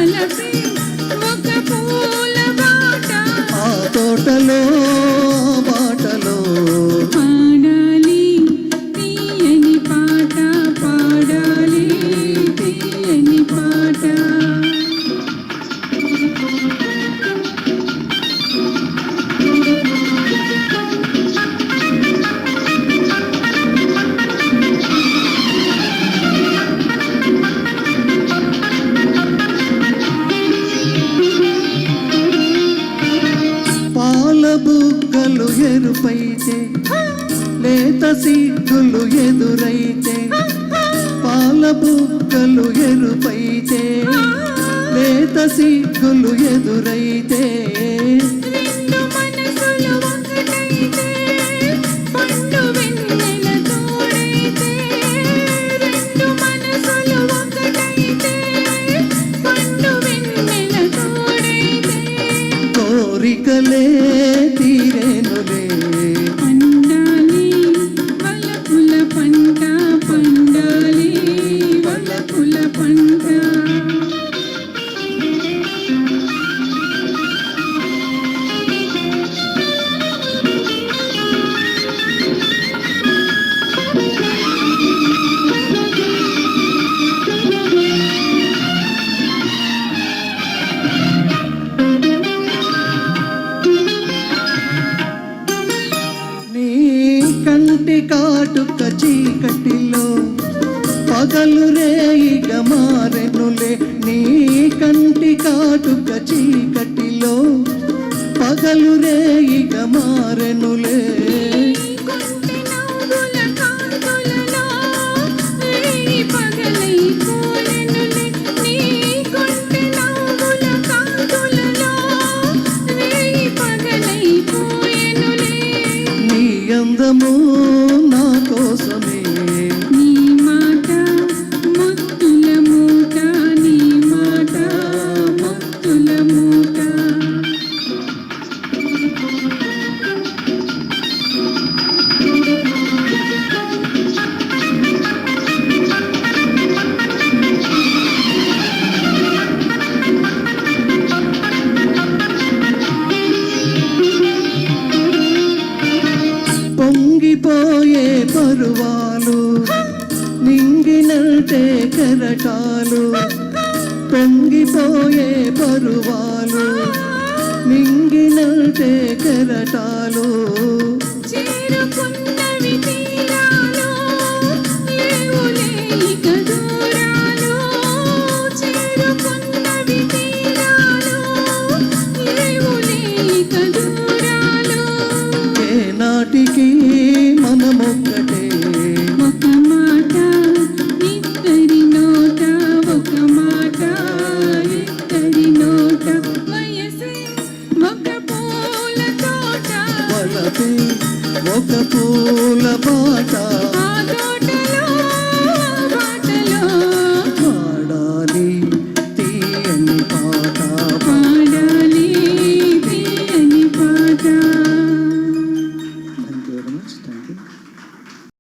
వలపే ఒక పూల బాట ఆ తోటలో బాటలో పాడాలి తీయని పాట పాడాలి తీయని పాట బుగ్గలు ఎరుపైతే లేత సిగ్గులు ఎదురైతే పాల బుగ్గలు ఎరుపైతే లేత సిగ్గులు ఎదురైతే కోరికలే తీరేనులే పండాలి వలపుల పంట పండాలి వలపుల పంట కంటి కాటుక చీకటిలో పగలు రేయిగ మారెనులే నీ కంటి కాటుక చీకటిలో పగలు రేయిగ మారెనులే అందము నా కోసమే నీ మాట ముత్తుల మూట నీ మాట ముత్తుల మూట పొంగిపోయే పరువాలు నింగినంటే కెరటాలు పొంగిపోయే పరువాలు నింగినంటే కెరటాలు చేరుకున్నవి తీరాలు లేవులే ఇక దూరాలు చేరుకున్నవి తీరాలు లేవులే ఇక దూరాలు ఏనాటికి మనమొక్కటే ఒక మాట ఇద్దరి నోట ఒక మాట ఇద్దరి నోట వయసే ఒక పూల తోట వలపే ఒక పూల బాట